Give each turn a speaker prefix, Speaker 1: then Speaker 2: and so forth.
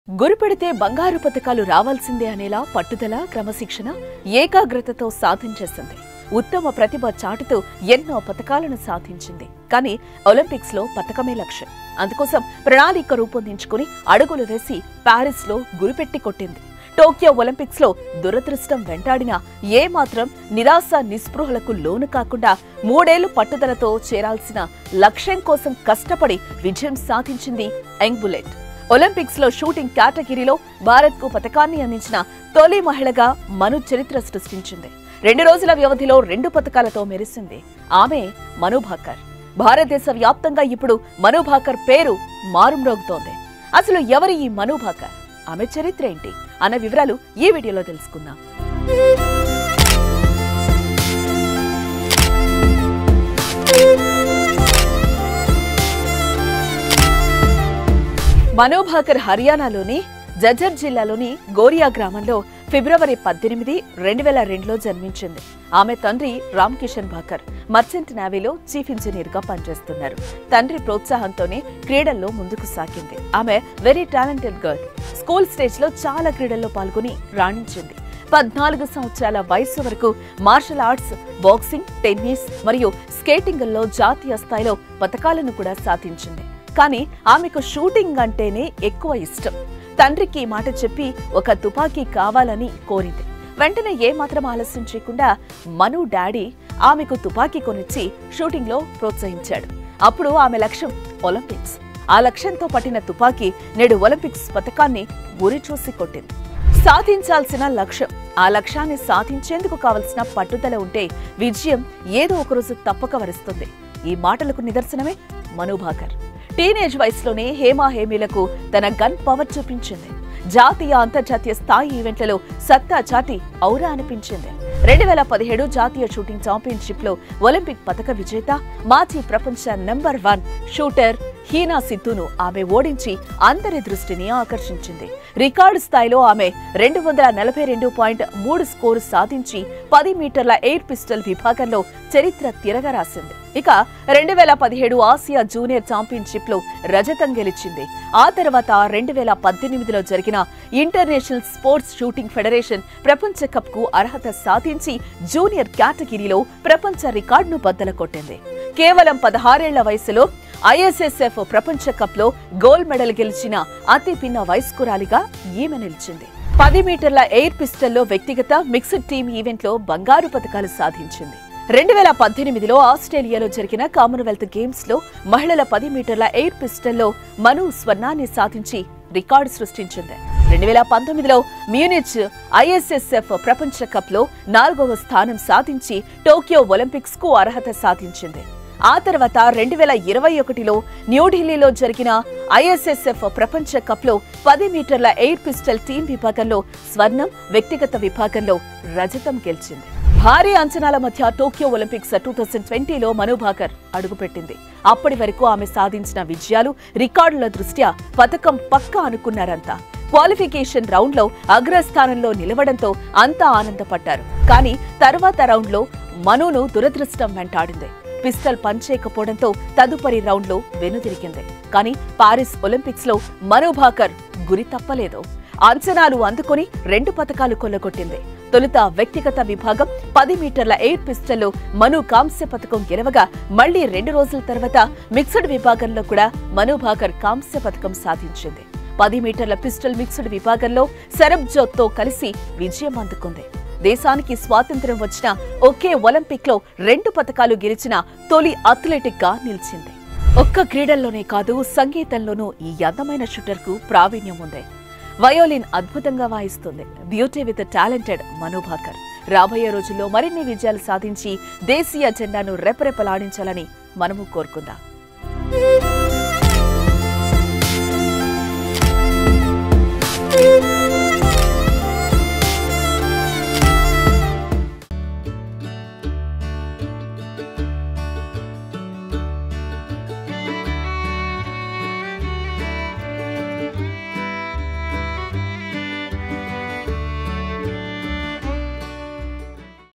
Speaker 1: గురిపెడితే బంగారు పతకాలు రావాల్సిందే అనేలా పట్టుదల, క్రమశిక్షణ, ఏకాగ్రతతో సాధించేసింది. ఉత్తమ ప్రతిభ చాటుతూ ఎన్నో పతకాలను సాధించింది. కానీ ఒలింపిక్స్ లో పతకమే లక్ష్యం. అందుకోసం ప్రణాళిక రూపొందించుకుని అడుగులు వేసి పారిస్ లో గురిపెట్టి కొట్టింది. టోక్యో ఒలింపిక్స్ లో దురదృష్టం వెంటాడినా ఏమాత్రం నిరాశ నిస్పృహలకు లోను కాకుండా 3 ఏళ్లు పట్టుదలతో చేరాల్సిన లక్ష్యం కోసం కష్టపడి విజయం సాధించింది యంగ్ బుల్లెట్. ఒలింపిక్స్ లో షూటింగ్ కేటగిరీలో భారత్ కు పతకాన్ని అందించిన తొలి మహిళగా మను చరిత్ర సృష్టించింది. 2 రోజుల వ్యవధిలో 2 పతకాలతో మెరిసింది. ఆమె మను భాకర్. భారతదేశ వ్యాప్తంగా ఇప్పుడు మను భాకర్ పేరు మారుమ్రోగుతోంది. అసలు ఎవరి ఈ మను భాకర్, ఆమె చరిత్ర ఏంటి అన్న వివరాలు ఈ వీడియోలో తెలుసుకుందాం. మను భాకర్ హర్యానాలోని జజ్జర్ జిల్లాలోని గోరియా గ్రామంలో ఫిబ్రవరి 18, 2002లో జన్మించింది. ఆమె తండ్రి రామ్ కిషన్ భాకర్ మర్చెంట్ నేవీలో చీఫ్ ఇంజనీర్ గా పనిచేస్తున్నారు. తండ్రి ప్రోత్సాహంతోనే క్రీడల్లో ముందుకు సాగింది. ఆమె very talented girl. School stage లో చాలా క్రీడల్లో పాల్గొని రాణించింది. 14 సంవత్సరాల వయసు వరకు మార్షల్ ఆర్ట్స్, బాక్సింగ్, టెన్నిస్ మరియు స్కేటింగ్ల్లో జాతీయ స్థాయిలో పతకాలను కూడా సాధించింది. కానీ ఆమెకు షూటింగ్ అంటేనే ఎక్కువ ఇష్టం. తండ్రికి మాట చెప్పి ఒక తుపాకీ కావాలని కోరింది. వెంటనే ఏమాత్రం ఆలస్యం చేయకుండా మను డాడీ ఆమెకు తుపాకీ కొనిచ్చి షూటింగ్ లో ప్రోత్సహించాడు. అప్పుడు ఆమె లక్ష్యం ఒలింపిక్స్. ఆ లక్ష్యంతో పట్టిన తుపాకీ నేడు ఒలింపిక్స్ పతకాన్ని గురి చూసి కొట్టింది. సాధించాల్సిన లక్ష్యం, ఆ లక్ష్యాన్ని సాధించేందుకు కావలసిన పట్టుదల ఉంటే విజయం ఏదో ఒకరోజు తప్పక వరిస్తుంది. ఈ మాటలకు నిదర్శనమే మను భాకర్. టీనేజ్ వయసులోనే హేమీలకు తన గన్ పవర్ చూపించింది. జాతీయ, అంతర్జాతీయ స్థాయి ఈవెంట్లలో సత్తా చాటి ఔరా అనిపించింది. 2017 జాతీయ షూటింగ్ ఛాంపియన్షిప్ లో ఒలింపిక్ పతక విజేత, మాజీ ప్రపంచ నెంబర్ 1 షూటర్ హీనా సిద్ధును ఆమె ఓడించి అందరి దృష్టిని ఆకర్షించింది. రికార్డు స్థాయిలో ఆమె 242.3 స్కోరు సాధించి 10 మీటర్ల ఎయిర్ పిస్టల్ విభాగంలో చరిత్ర తిరగరాసింది. ఇక 2017 ఆసియా జూనియర్ ఛాంపియన్షిప్ లో రజతం గెలిచింది. ఆ తర్వాత 2018లో జరిగిన ఇంటర్నేషనల్ స్పోర్ట్స్ షూటింగ్ ఫెడరేషన్ ప్రపంచ కప్ కు అర్హత సాధించి జూనియర్ కేటగిరీలో ప్రపంచ రికార్డును బద్దలు కొట్టింది. కేవలం 16 ఏళ్ల వయసులో ISSF ప్రపంచ కప్ లో గోల్డ్ మెడల్ గెలిచిన అతి పిన్న వయస్కురాలిగా ఈమె నిలిచింది. 10 మీటర్ల ఎయిర్ పిస్టల్లో వ్యక్తిగత, మిక్స్డ్ టీమ్ ఈవెంట్ లో బంగారు పతకాలు సాధించింది. 2018లో ఆస్ట్రేలియాలో జరిగిన కామన్వెల్త్ గేమ్స్ లో మహిళల 10 మీటర్ల ఎయిర్ పిస్టల్లో మను స్వర్ణాన్ని సాధించి రికార్డు సృష్టించింది. 2019లో మ్యూనిచ్ ISSF ప్రపంచ కప్ లో 4వ స్థానం సాధించి టోక్యో ఒలింపిక్స్ కు అర్హత సాధించింది. ఆ తర్వాత 2021లో న్యూఢిల్లీలో జరిగిన ISSF ప్రపంచ కప్ లో 10 మీటర్ల ఎయిర్ పిస్టల్ టీం విభాగంలో స్వర్ణం, వ్యక్తిగత విభాగంలో రజతం గెలిచింది. భారీ అంచనాల మధ్య టోక్యో ఒలింపిక్స్ 2020లో మను భాకర్ అడుగుపెట్టింది. అప్పటి వరకు ఆమె సాధించిన విజయాలు, రికార్డుల దృష్ట్యా పతకం పక్కా అనుకున్నారంతా. క్వాలిఫికేషన్ రౌండ్ లో అగ్రస్థానంలో నిలవడంతో అంతా ఆనందపడ్డారు. కానీ తర్వాత రౌండ్ లో మనును దురదృష్టం వెంటాడింది. పిస్టల్ పనిచేయకపోవడంతో తదుపరి రౌండ్ లో వెనుదిరిగింది. కానీ పారిస్ ఒలింపిక్స్ లో మను భాకర్ గురి తప్పలేదు. అంచనాలు అందుకొని 2 పతకాలు కొల్లగొట్టింది. తొలుత వ్యక్తిగత విభాగం 10 మీటర్ల ఎయిర్ పిస్టల్లో మను కాంస్య పతకం గెలవగా, మళ్లీ 2 రోజుల తర్వాత మిక్స్డ్ విభాగంలో కూడా మను భాకర్ కాంస్య పతకం సాధించింది. 10 మీటర్ల పిస్టల్ మిక్స్డ్ విభాగంలో సరబ్జోత్ తో కలిసి విజయం అందుకుంది. దేశానికి స్వాతంత్ర్యం వచ్చిన ఒకే ఒలింపిక్ లో 2 పతకాలు గెలిచిన తొలి అథ్లెటిక్ గా నిలిచింది. ఒక్క క్రీడల్లోనే కాదు, సంగీతంలోనూ ఈ అందమైన షూటర్ కు ప్రావీణ్యం ఉంది. వయోలిన్ అద్భుతంగా వాయిస్తుంది. బ్యూటీ విత్ టాలెంటెడ్ మను భాకర్ రాబోయే రోజుల్లో మరిన్ని విజయాలు సాధించి దేశీయ జెండాను రెపరెపలాడించాలని మనము కోరుకుందాం.